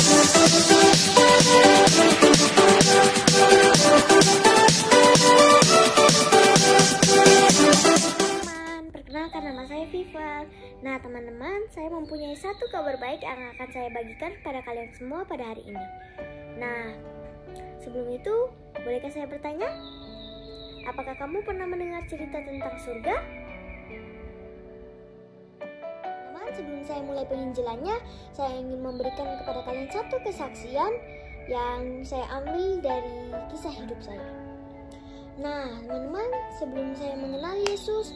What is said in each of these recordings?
Perkenalkan, nama saya Viva. Nah teman-teman, saya mempunyai satu kabar baik yang akan saya bagikan kepada kalian semua pada hari ini. Nah, sebelum itu, bolehkah saya bertanya? Apakah kamu pernah mendengar cerita tentang surga? Teman-teman, sebelum saya mulai penginjilannya, saya ingin memberikan kepada kalian satu kesaksian yang saya ambil dari kisah hidup saya. Nah, teman-teman, sebelum saya mengenal Yesus,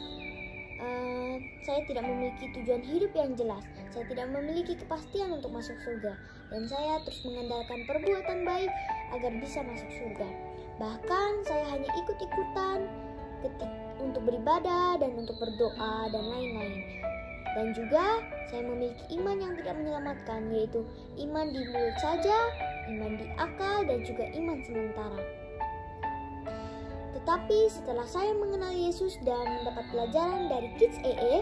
saya tidak memiliki tujuan hidup yang jelas. Saya tidak memiliki kepastian untuk masuk surga, dan saya terus mengandalkan perbuatan baik agar bisa masuk surga. Bahkan saya hanya ikut-ikutan untuk beribadah dan untuk berdoa dan lain-lain. Dan juga saya memiliki iman yang tidak menyelamatkan, yaitu iman di mulut saja, iman di akal, dan juga iman sementara. Tetapi setelah saya mengenal Yesus dan mendapat pelajaran dari Kids EE,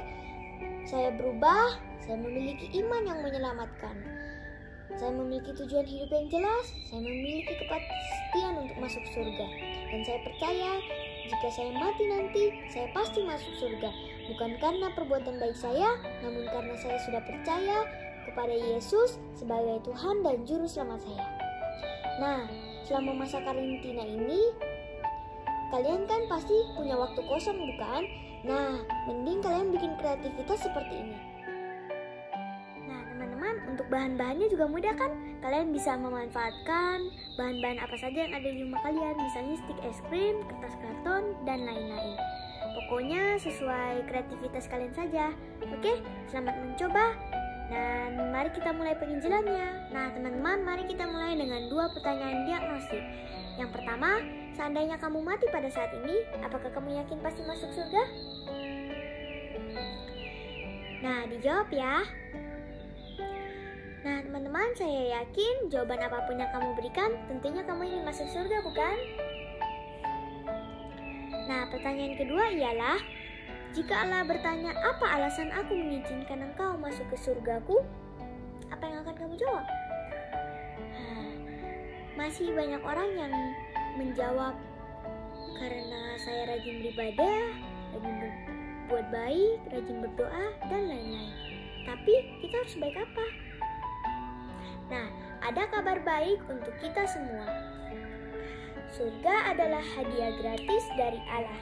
saya berubah. Saya memiliki iman yang menyelamatkan. Saya memiliki tujuan hidup yang jelas. Saya memiliki kepastian untuk masuk surga. Dan saya percaya jika saya mati nanti, saya pasti masuk surga. Bukan karena perbuatan baik saya, namun karena saya sudah percaya kepada Yesus sebagai Tuhan dan Juru Selamat saya. Nah, selama masa karantina ini, kalian kan pasti punya waktu kosong, bukan? Nah, mending kalian bikin kreativitas seperti ini. Nah, teman-teman, untuk bahan-bahannya juga mudah kan? Kalian bisa memanfaatkan bahan-bahan apa saja yang ada di rumah kalian, misalnya stik es krim, kertas karton, dan lain-lain. Pokoknya sesuai kreativitas kalian saja. Oke, selamat mencoba. Dan mari kita mulai penginjilannya. Nah, teman-teman, mari kita mulai dengan 2 pertanyaan diagnostik. Yang pertama, seandainya kamu mati pada saat ini, apakah kamu yakin pasti masuk surga? Nah, dijawab ya. Nah, teman-teman, saya yakin jawaban apapun yang kamu berikan, tentunya kamu ingin masuk surga, bukan? Nah, pertanyaan kedua ialah, jika Allah bertanya, apa alasan aku mengizinkan engkau masuk ke surgaku? Apa yang akan kamu jawab? Masih banyak orang yang menjawab, karena saya rajin beribadah, rajin berbuat baik, rajin berdoa, dan lain-lain. Tapi kita harus baik apa? Nah, ada kabar baik untuk kita semua. Surga adalah hadiah gratis dari Allah.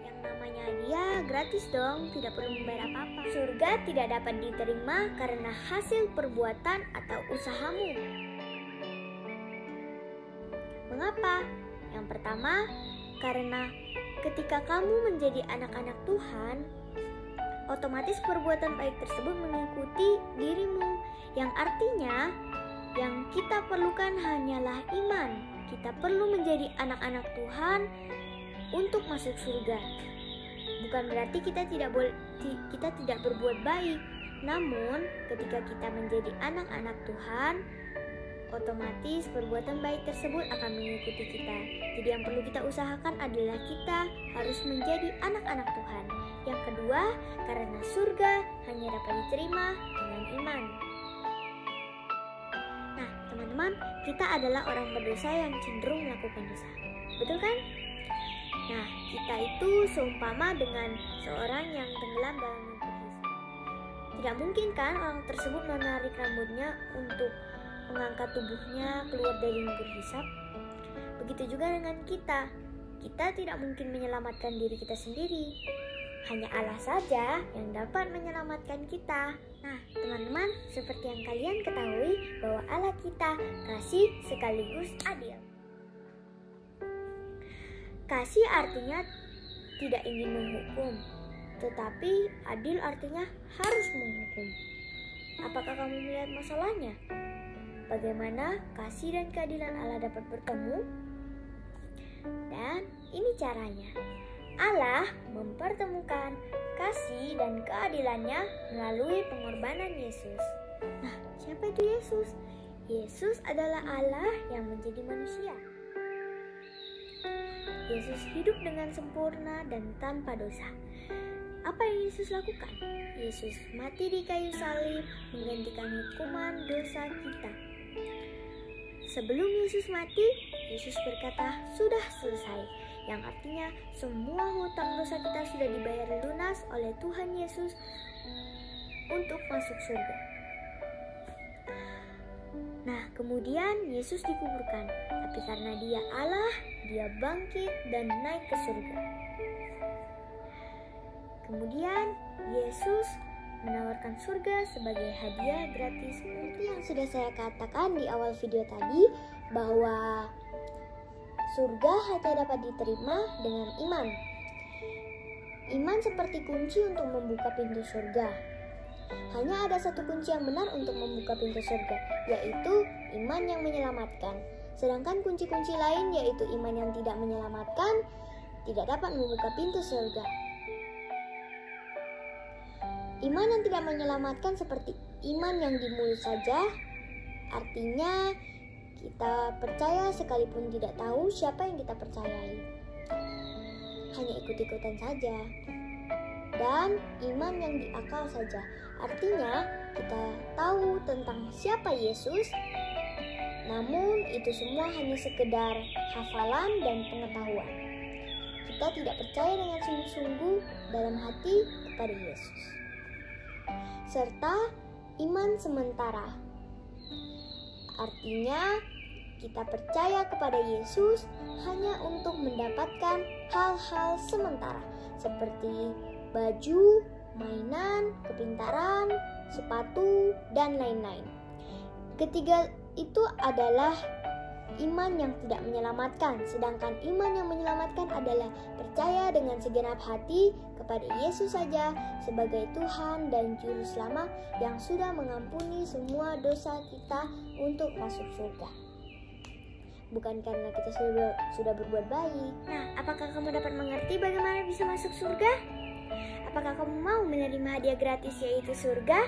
Yang namanya hadiah gratis dong, tidak perlu membayar apa-apa. Surga tidak dapat diterima karena hasil perbuatan atau usahamu. Mengapa? Yang pertama, karena ketika kamu menjadi anak-anak Tuhan, otomatis perbuatan baik tersebut mengikuti dirimu, yang artinya yang kita perlukan hanyalah iman. Kita perlu menjadi anak-anak Tuhan untuk masuk surga. Bukan berarti kita tidak berbuat baik, namun ketika kita menjadi anak-anak Tuhan, otomatis perbuatan baik tersebut akan mengikuti kita. Jadi yang perlu kita usahakan adalah kita harus menjadi anak-anak Tuhan. Yang kedua, karena surga hanya dapat diterima dengan iman. Nah, teman-teman, kita adalah orang berdosa yang cenderung melakukan dosa. Betul kan? Nah, kita itu seumpama dengan seorang yang tenggelam dalam lumpur hisap. Tidak mungkin kan orang tersebut menarik rambutnya untuk mengangkat tubuhnya keluar dari lumpur hisap. Begitu juga dengan kita. Kita tidak mungkin menyelamatkan diri kita sendiri. Hanya Allah saja yang dapat menyelamatkan kita. Nah, teman-teman, seperti yang kalian ketahui bahwa Allah kita kasih sekaligus adil. Kasih artinya tidak ingin menghukum, tetapi adil artinya harus menghukum. Apakah kamu melihat masalahnya? Bagaimana kasih dan keadilan Allah dapat bertemu? Dan ini caranya. Allah mempertemukan kasih dan keadilannya melalui pengorbanan Yesus. Nah, siapa itu Yesus? Yesus adalah Allah yang menjadi manusia. Yesus hidup dengan sempurna dan tanpa dosa. Apa yang Yesus lakukan? Yesus mati di kayu salib menggantikan hukuman dosa kita. Sebelum Yesus mati, Yesus berkata, "Sudah selesai." Yang artinya semua hutang dosa kita sudah dibayar lunas oleh Tuhan Yesus untuk masuk surga. Nah, kemudian Yesus dikuburkan, tapi karena Dia Allah, Dia bangkit dan naik ke surga. Kemudian Yesus menawarkan surga sebagai hadiah gratis. Seperti yang sudah saya katakan di awal video tadi, bahwa surga hanya dapat diterima dengan iman. Iman seperti kunci untuk membuka pintu surga. Hanya ada satu kunci yang benar untuk membuka pintu surga, yaitu iman yang menyelamatkan. Sedangkan kunci-kunci lain, yaitu iman yang tidak menyelamatkan, tidak dapat membuka pintu surga. Iman yang tidak menyelamatkan seperti iman yang di mulut saja, artinya kita percaya sekalipun tidak tahu siapa yang kita percayai. Hanya ikut-ikutan saja. Dan iman yang di akal saja, artinya kita tahu tentang siapa Yesus, namun itu semua hanya sekedar hafalan dan pengetahuan. Kita tidak percaya dengan sungguh-sungguh dalam hati kepada Yesus. Serta iman sementara, artinya kita percaya kepada Yesus hanya untuk mendapatkan hal-hal sementara seperti baju, mainan, kepintaran, sepatu, dan lain-lain. Ketiga itu adalah iman yang tidak menyelamatkan, sedangkan iman yang menyelamatkan adalah percaya dengan segenap hati kepada Yesus saja sebagai Tuhan dan Juru Selamat yang sudah mengampuni semua dosa kita untuk masuk surga. Bukan karena kita sudah berbuat baik. Nah, apakah kamu dapat mengerti bagaimana bisa masuk surga? Apakah kamu mau menerima hadiah gratis yaitu surga?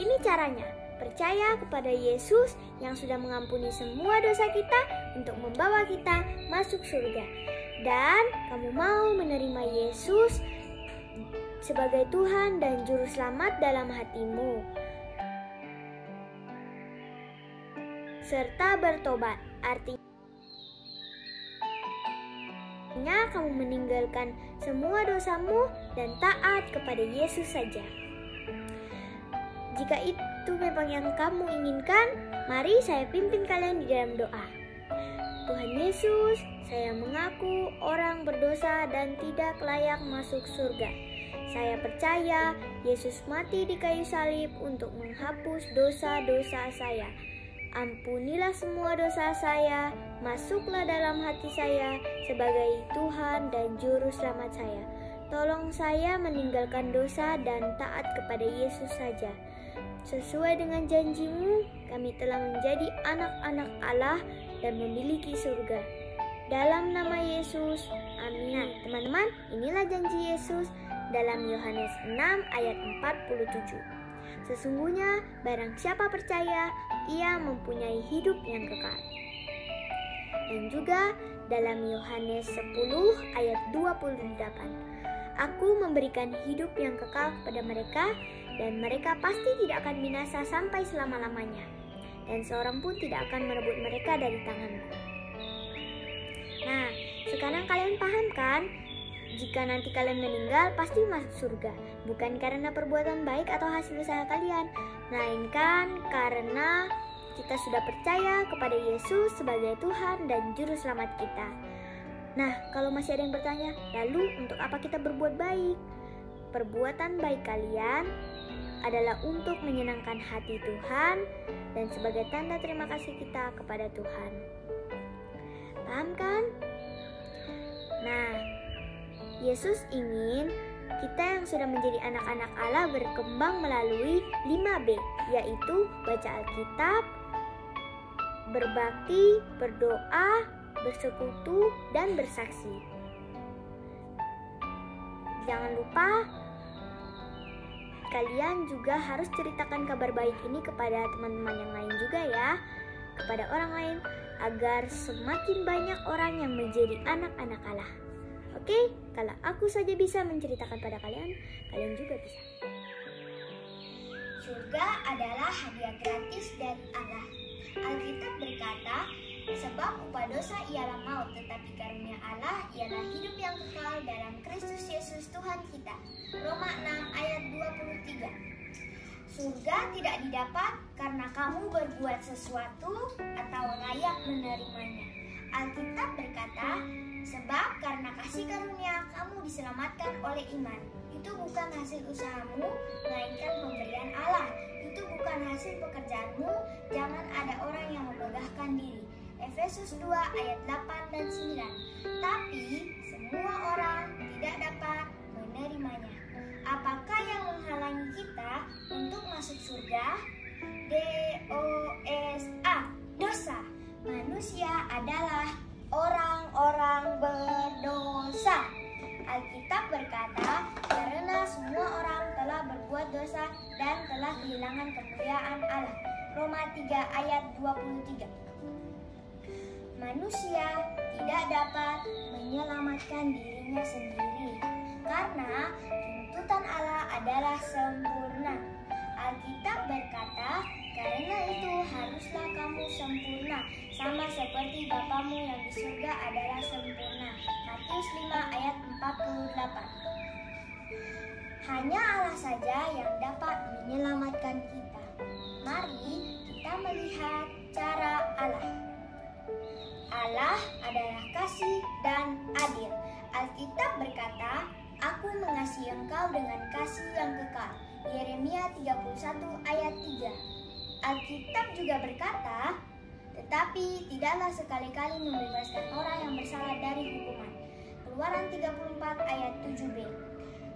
Ini caranya. Percaya kepada Yesus yang sudah mengampuni semua dosa kita untuk membawa kita masuk surga. Dan kamu mau menerima Yesus sebagai Tuhan dan Juru Selamat dalam hatimu. Serta bertobat, artinya kamu meninggalkan semua dosamu dan taat kepada Yesus saja. Jika itu memang yang kamu inginkan, mari saya pimpin kalian di dalam doa. Tuhan Yesus, saya mengaku orang berdosa dan tidak layak masuk surga. Saya percaya Yesus mati di kayu salib untuk menghapus dosa-dosa saya. Ampunilah semua dosa saya, masuklah dalam hati saya sebagai Tuhan dan Juru Selamat saya. Tolong saya meninggalkan dosa dan taat kepada Yesus saja. Sesuai dengan janji-Mu, kami telah menjadi anak-anak Allah dan memiliki surga. Dalam nama Yesus, amin. Nah, teman-teman, inilah janji Yesus dalam Yohanes 6 ayat 47. Sesungguhnya barang siapa percaya, ia mempunyai hidup yang kekal. Dan juga dalam Yohanes 10 ayat 28. Aku memberikan hidup yang kekal kepada mereka, dan mereka pasti tidak akan binasa sampai selama-lamanya, dan seorang pun tidak akan merebut mereka dari tanganku. Nah, sekarang kalian paham kan? Jika nanti kalian meninggal, pasti masuk surga. Bukan karena perbuatan baik atau hasil usaha kalian, melainkan karena kita sudah percaya kepada Yesus sebagai Tuhan dan Juru Selamat kita. Nah, kalau masih ada yang bertanya, lalu untuk apa kita berbuat baik? Perbuatan baik kalian adalah untuk menyenangkan hati Tuhan dan sebagai tanda terima kasih kita kepada Tuhan. Paham kan? Nah, Yesus ingin kita yang sudah menjadi anak-anak Allah berkembang melalui 5B, yaitu baca Alkitab, berbakti, berdoa, bersekutu, dan bersaksi. Jangan lupa, kalian juga harus ceritakan kabar baik ini kepada teman-teman yang lain juga ya, kepada orang lain, agar semakin banyak orang yang menjadi anak-anak Allah. Oke, kalau aku saja bisa menceritakan pada kalian, kalian juga bisa. Surga adalah hadiah gratis dari Allah. Alkitab berkata, sebab upah dosa ialah maut, tetapi karunia Allah ialah hidup yang kekal dalam Kristus Yesus Tuhan kita. Roma 6 ayat 23. Surga tidak didapat karena kamu berbuat sesuatu atau layak menerimanya. Alkitab berkata, sebab karena kasih karunia kamu diselamatkan oleh iman. Itu bukan hasil usahamu, melainkan pemberian Allah. Itu bukan hasil pekerjaanmu, jangan ada orang yang memegahkan diri. Efesus 2 ayat 8 dan 9. Tapi semua orang tidak dapat menerimanya. Apakah yang menghalangi kita untuk masuk surga? DOSA, dosa. Manusia adalah orang-orang berdosa. Alkitab berkata, karena semua orang telah berbuat dosa dan telah kehilangan kemuliaan Allah. Roma 3 ayat 23. Manusia tidak dapat menyelamatkan dirinya sendiri karena tuntutan Allah adalah sempurna. Alkitab berkata, karena itu haruslah kamu sempurna, sama seperti Bapamu yang di surga adalah sempurna. Matius 5 ayat 48. Hanya Allah saja yang dapat menyelamatkan kita. Mari kita melihat cara Allah. Allah adalah kasih dan adil. Alkitab berkata, aku mengasihi engkau dengan kasih yang kekal. Yeremia 31 ayat 3. Alkitab juga berkata, tetapi tidaklah sekali-kali membebaskan orang yang bersalah dari hukuman. Keluaran 34 ayat 7b.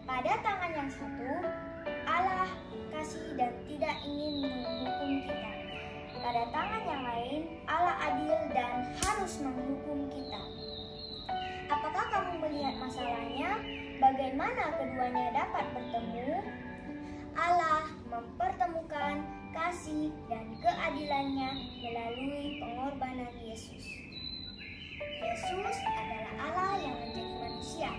Pada tangan yang satu, Allah kasih dan tidak ingin menghukum kita. Pada tangan yang lain, Allah adil dan harus menghukum kita. Apakah kamu melihat masalahnya? Bagaimana keduanya dapat bertemu? Allah mempertemukan kasih dan keadilannya melalui pengorbanan Yesus. Yesus adalah Allah yang menjadi manusia.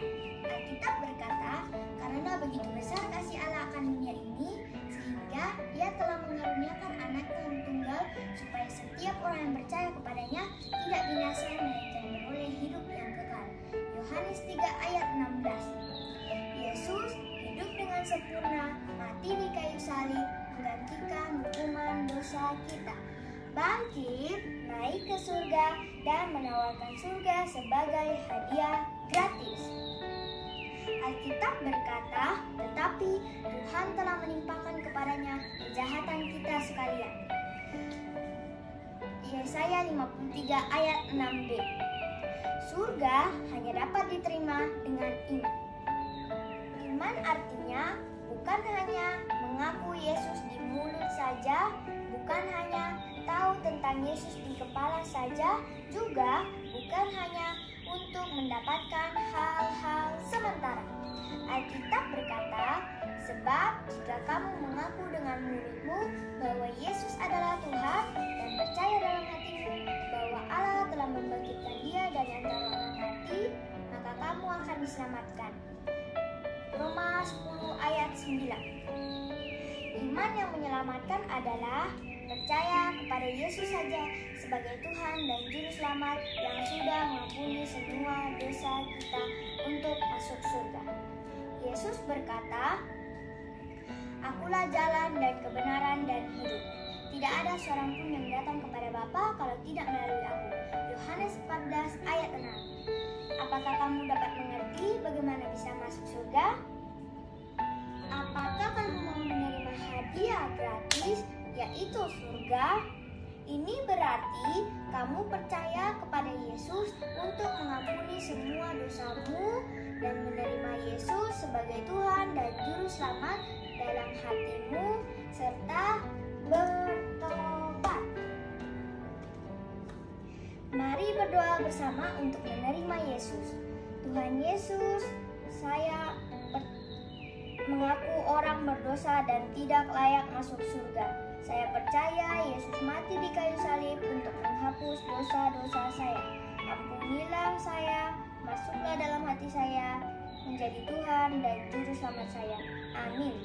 Alkitab berkata, karena begitu besar kasih Allah akan dunia ini, sehingga Ia telah mengaruniakan anaknya yang tunggal, supaya setiap orang yang percaya kepadanya tidak binasa, melainkan beroleh hidup yang kekal. Yohanes 3 ayat 16. Yesus hidup dengan sempurna, mati di kayu salib, menggantikan hukuman dosa kita, bangkit, naik ke surga, dan menawarkan surga sebagai hadiah gratis. Alkitab berkata, tetapi Tuhan telah menimpakan kepadanya kejahatan kita sekalian. Yesaya 53 ayat 6b. Surga hanya dapat diterima dengan iman. Iman artinya bukan hanya mengaku Yesus di mulut saja, bukan hanya tahu tentang Yesus di kepala saja, juga bukan hanya untuk mendapatkan hal-hal sementara. Alkitab berkata, sebab jika kamu mengaku dengan mulutmu bahwa Yesus adalah Tuhan dan percaya dalam hatimu bahwa Allah telah membangkitkan Dia dari antara orang mati, maka kamu akan diselamatkan. Roma 10 ayat 9. Iman yang menyelamatkan adalah percaya kepada Yesus saja sebagai Tuhan dan Juru Selamat yang sudah mengampuni semua dosa kita untuk masuk surga. Yesus berkata, akulah jalan dan kebenaran dan hidup. Tidak ada seorang pun yang datang kepada Bapa kalau tidak melalui aku. Yohanes 14 ayat 6. Apakah kamu dapat mengerti bagaimana bisa masuk surga? Apakah kamu mau menerima hadiah gratis, yaitu surga? Ini berarti kamu percaya kepada Yesus untuk mengampuni semua dosamu dan menerima Yesus sebagai Tuhan dan Juru Selamat dalam hatimu serta bertobat. Mari berdoa bersama untuk menerima Yesus. Tuhan Yesus, saya mengaku orang berdosa dan tidak layak masuk surga. Saya percaya Yesus mati di kayu salib untuk menghapus dosa-dosa saya. Ampunilah saya masuklah dalam hati saya, menjadi Tuhan dan Juru Selamat saya. Amin.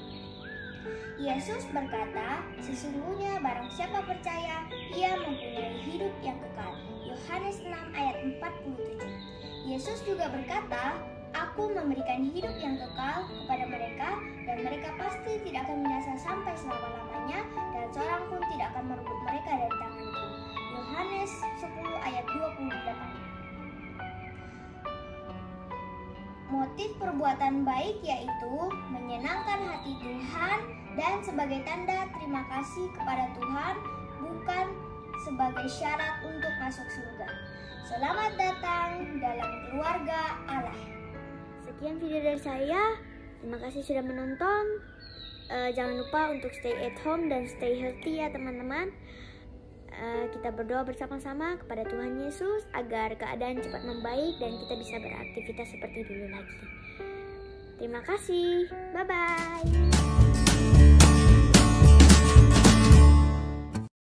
Yesus berkata, sesungguhnya barang siapa percaya, ia mempunyai hidup yang kekal. Yohanes 6 ayat 47. Yesus juga berkata, aku memberikan hidup yang kekal kepada mereka, dan mereka pasti tidak akan binasa sampai selama-lamanya, dan seorang pun tidak akan merebut mereka dari tanganku. Yohanes 10 ayat 28. Motif perbuatan baik yaitu menyenangkan hati Tuhan dan sebagai tanda terima kasih kepada Tuhan, bukan sebagai syarat untuk masuk surga. Selamat datang dalam keluarga Allah. Sekian video dari saya. Terima kasih sudah menonton. Jangan lupa untuk stay at home dan stay healthy ya teman-teman. Kita berdoa bersama-sama kepada Tuhan Yesus agar keadaan cepat membaik dan kita bisa beraktivitas seperti dulu lagi. Terima kasih. Bye-bye.